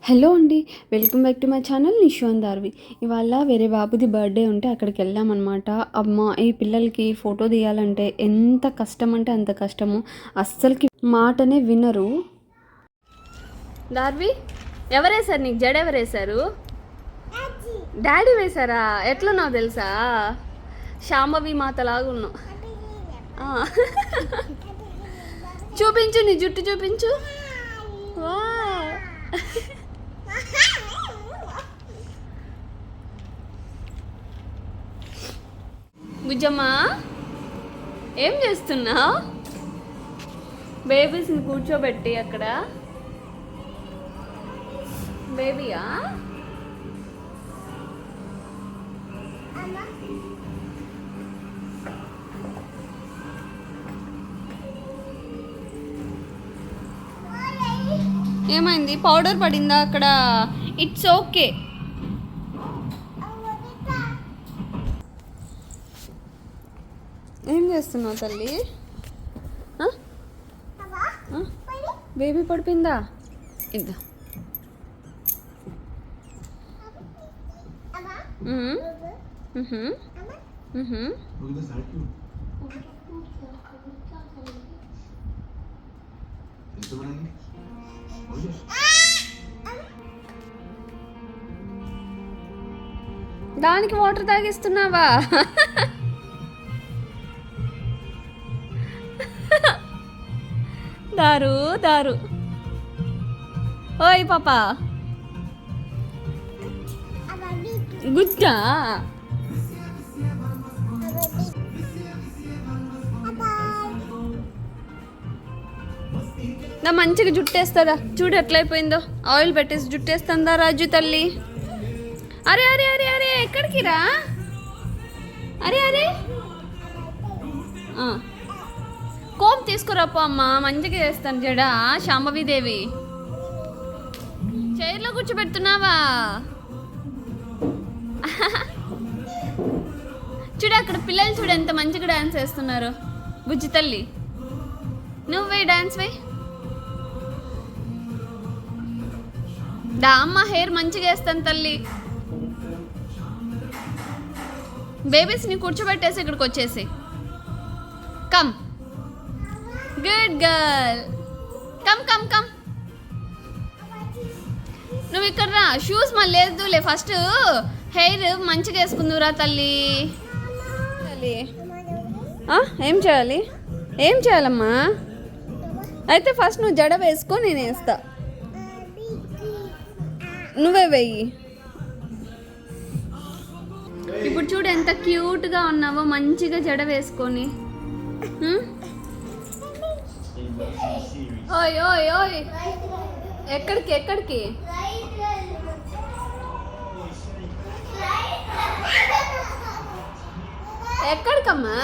Hello అండి. Welcome back to my channel Nishu and Darvi. ఇవాళ వేరే బాబుది బర్త్డే ఉంటే అక్కడికి వెళ్ళామన్నమాట. అమ్మ ఈ పిల్లలకి ఫోటో తీయాలంటే ఎంత కష్టం అంటే అంత కష్టము. అస్సలకి మాటనే వినరు. దార్వి ఎవరేసారు నీకు జడ? ఎవరేసారు? డాడీ వేశారా? ఎట్లున్నావు తెలుసా? శాంభవి మాతలాగా ఉన్నావు. చూపించు, నీ జుట్టు చూపించు. వా గుజ్జమ్మా ఏం చేస్తున్నావు? బేబీస్ని కూర్చోబెట్టి అక్కడ. బేబీయా? ఏమైంది? పౌడర్ పడిందా అక్కడ? It's okay. ఏం చేస్తున్నావు తల్లి? బేబీ పడిపోయిందా? ఇద్దా. దానికి వాటర్ తాగిస్తున్నావా? దారు దారు. ఓయ్ పాపా గుజ్జా. నా మంచిగా జుట్టేస్తుందా? చూడు ఎట్లయిపోయిందో. ఆయిల్ పెట్టేసి జుట్టేస్తుందా రాజు తల్లి? అరే అరే అరే అరే ఎక్కడికి రా? అరే అరే కోమ్ తీసుకురాపో అమ్మ, మంచిగా చేస్తాను జడ. శాంభవీదేవి చైర్లో కూర్చోబెడుతున్నావా? చూడు అక్కడ పిల్లలు చూడు ఎంత మంచిగా డాన్స్ వేస్తున్నారు. బుజ్జి తల్లి నువ్వే డాన్స్ వే. దా అమ్మ, హెయిర్ మంచిగా వేస్తాను తల్లి. బేబీస్ని కూర్చోబెట్టేసి ఇక్కడికి వచ్చేసి. Come good girl. Come come come. నువ్వు ఇక్కడ రా. షూస్ మళ్ళీ లేదులే, ఫస్ట్ హెయిర్ మంచిగా వేసుకుందురా తల్లి. ఏం చేయాలి? ఏం చేయాలమ్మా? అయితే ఫస్ట్ నువ్వు జడ వేసుకో, నేను వేస్తా. నువ్వే వెయ్యి. ఇప్పుడు చూడు ఎంత క్యూట్గా ఉన్నావో, మంచిగా జడ వేసుకొని. ఓయ్ ఓయ్ ఓయ్ ఎక్కడికి ఎక్కడికి? ఎక్కడికమ్మా?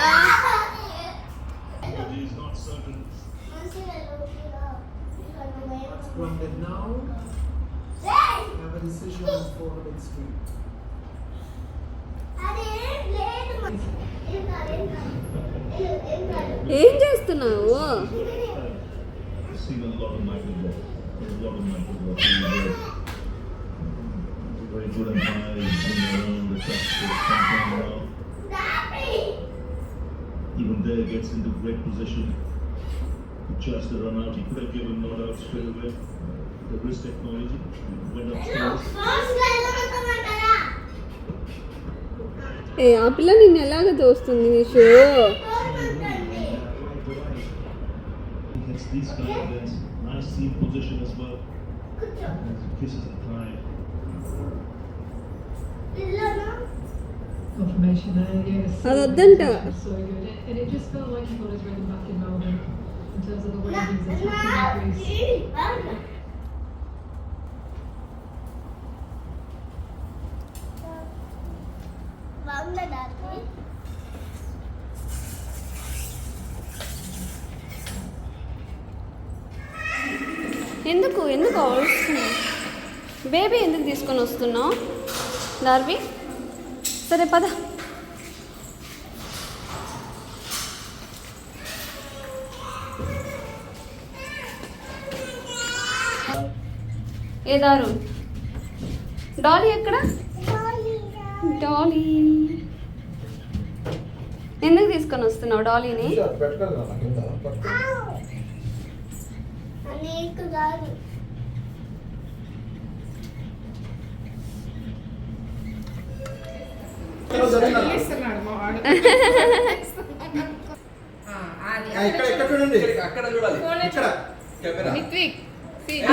ఏం చేస్తున్నావు? Even there gets into great position. Just to run out, he could have given no doubt straight away. The wrist technology went upstairs. ఆ పిల్ల నిన్ను ఎలాగ తోస్తుంది Nishu? These kind of dance, nice seat position as well. Kisses the thigh. Confirmation there, yes. అదొద్దంట. So good. And it just felt like he got his rhythm back in Melbourne in terms of the way he was attacking the crease. ఎందుకు ఎందుకు baby ఎందుకు తీసుకొని వస్తున్నావు దార్వి? సరే పద. ఏ దారు Dolly ఎక్కడ? Dolly ఎందుకు తీసుకొని వస్తున్నావు డాలీని?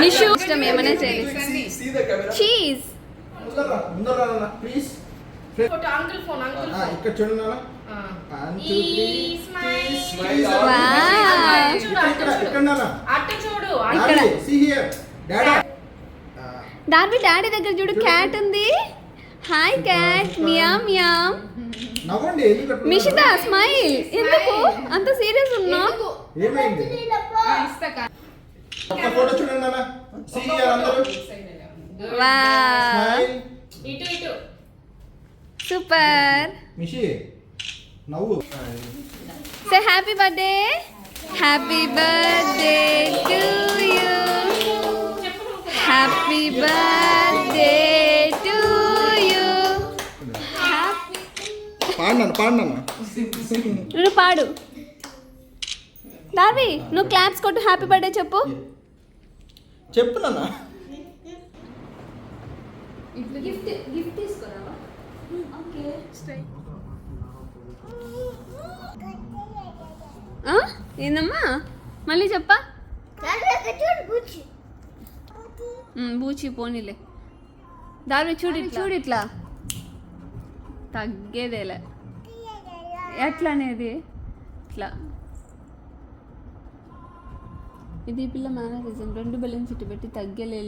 నిషు ఇష్టం ఏమైనా చేయాలి. చీజ్ ఇక్కడ చూడండి డార్బీ డాడీ దగ్గర చూడు క్యాట్ ఉంది. Hi cat meow meow. Mishita smile. ఎందుకు అంత సీరియస్ ఉన్నా? ఫోటో చూడండి నాన్న. Wow super. మిషి నవ్వు. Say happy birthday. Happy birthday to you. Happy birthday to you. పాడు నువ్వు పాడు. దార్వి నువ్వు క్లాప్స్ కొట్టు. హ్యాపీ బర్త్డే చెప్పు. చెప్పు నాన్న. గిఫ్ట్ తీసుకురావా? ఓకే ఏందమ్మా మళ్ళీ చెప్పా? బూచి పోనీలే. దారి చూడు ఇట్లా తగ్గేదేలే. ఎట్లా అనేది ఇట్లా. ఇది పిల్ల మేనరిజం. 2 బెలూన్స్ ఇటు పెట్టి తగ్గేలే.